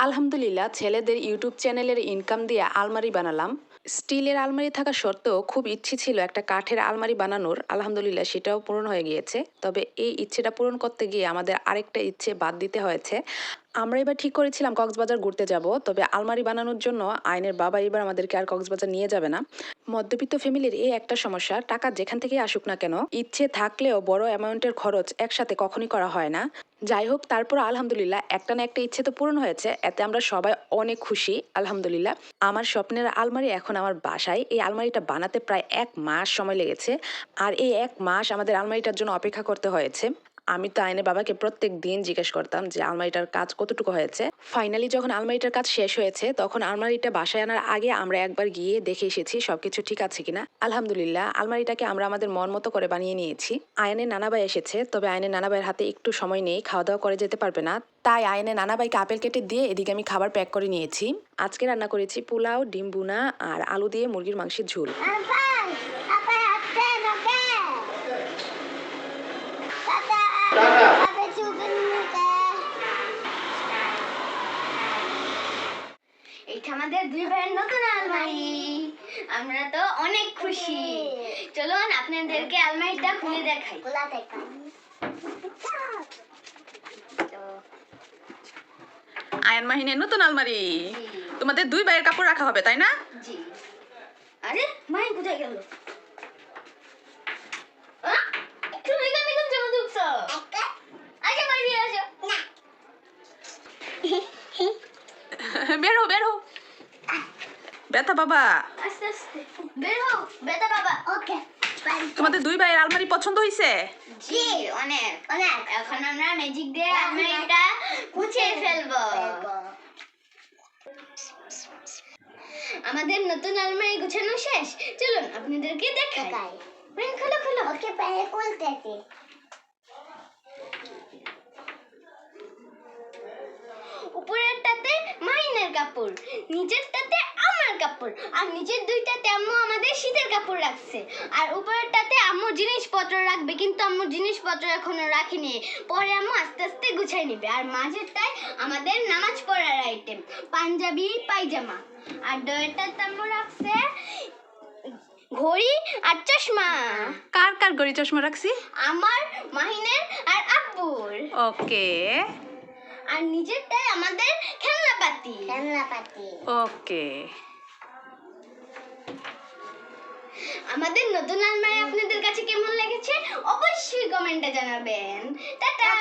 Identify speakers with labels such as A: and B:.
A: আলহামদুলিল্লাহ ছেলেদের ইউটিউব চ্যানেলের ইনকাম দিয়ে আলমারি বানালাম। স্টিলের আলমারি থাকা সত্ত্বেও খুব ইচ্ছে ছিল একটা কাঠের আলমারি বানানোর। আলহামদুলিল্লাহ সেটাও পূরণ হয়ে গিয়েছে। তবে এই ইচ্ছেটা পূরণ করতে গিয়ে আমাদের আরেকটা ইচ্ছে বাদ দিতে হয়েছে। আমরা এবার ঠিক করেছিলাম কক্সবাজার ঘুরতে যাব, তবে আলমারি বানানোর জন্য আইনের বাবা এবার আমাদেরকে আর কক্সবাজার নিয়ে যাবে না। মধ্যবিত্ত ফ্যামিলির এই একটা সমস্যা, টাকা যেখান থেকেই আসুক না কেন, ইচ্ছে থাকলেও বড় অ্যামাউন্টের খরচ একসাথে কখনই করা হয় না। যাই হোক, তারপর আলহামদুলিল্লাহ একটা না একটা ইচ্ছে তো পূরণ হয়েছে, এতে আমরা সবাই অনেক খুশি আলহামদুলিল্লাহ। আমার স্বপ্নের আলমারি এখন আমার বাসায়। এই আলমারিটা বানাতে প্রায় 1 মাস সময় লেগেছে, আর এই 1 মাস আমাদের আলমারিটার জন্য অপেক্ষা করতে হয়েছে। আমি তো আইনের বাবাকে প্রত্যেক দিন জিজ্ঞেস করতাম যে আলমারিটার কাজ কতটুকু হয়েছে। ফাইনালি যখন আলমারিটার কাজ শেষ হয়েছে, তখন আলমারিটা বাসায় আনার আগে আমরা একবার গিয়ে দেখে এসেছি সবকিছু ঠিক আছে কিনা। আলহামদুলিল্লাহ আলমারিটাকে আমরা আমাদের মন মতো করে বানিয়ে নিয়েছি। আয়নের নানাভাই এসেছে, তবে আয়নের নানাভাইয়ের হাতে একটু সময় নেই, খাওয়া দাওয়া করে যেতে পারবে না। তাই আয়নের নানাভাইকে আপেল কেটে দিয়ে এদিকে আমি খাবার প্যাক করে নিয়েছি। আজকে রান্না করেছি পোলাও, ডিম বুনা আর আলু দিয়ে মুরগির মাংসের ঝোল।
B: এইটা আমাদের দুই ভাইয়ের নতুন আলমারি। আমরা তো অনেক খুশি। চলুন আপনাদেরকে আলমারিটা খুলে দেখাই।
A: আয়ন মাহিনের নতুন আলমারি। তোমাদের দুই ভাইয়ের কাপড় রাখা হবে, তাই না?
B: জি। আরে মাহিন কোথায় গেল? একটু এখানে কেন জমা ঢুকছো? আচ্ছা বাড়ি আসো।
A: বেরো বেরো, বেতা বাবা।
B: আস্তে আস্তে বের হও বেটা বাবা। ওকে।
A: তোমাদের দুই ভাইয়ের আলমারি পছন্দ হয়েছে?
B: জি অনেক অনেক। এখন আমরা ম্যাজিক দিয়ে আলমারিটা গুছিয়ে ফেলবো। আমাদের নতুন আলমারি গুছানো শেষ। চলুন আপনাদেরকে দেখাই। মেন খোলো খোলো। ওকে পরে খুলতেছি। উপরেরটাতে মাইনের কাপড়, নিচেরটাতে আমার কাপড়, আর নিচের দুইটাতে আম্মু আমাদের শীতের কাপড় রাখছে। আর উপরেরটাতে আম্মু জিনিসপত্র রাখবে, কিন্তু আম্মু জিনিসপত্র এখনো রাখিনি, পরে আম্মু আস্তে আস্তে গুছাই নেবে। আর মাঝেরটায় আমাদের নামাজ পড়ার আইটেম, পাঞ্জাবি পায়জামা। আর ডয়েরটাতে আম্মু রাখছে ঘড়ি আর চশমা।
A: কার কার ঘড়ি চশমা রাখছি?
B: আমার, মাহিনের আর আব্বুর।
A: ওকে
B: আর নিচেরটাই আমাদের খেলনাপাতি।
A: ওকে।
B: আমাদের নতুন আলমারি আপনাদের কাছে কেমন লেগেছে অবশ্যই কমেন্টে জানাবেন। টাটা।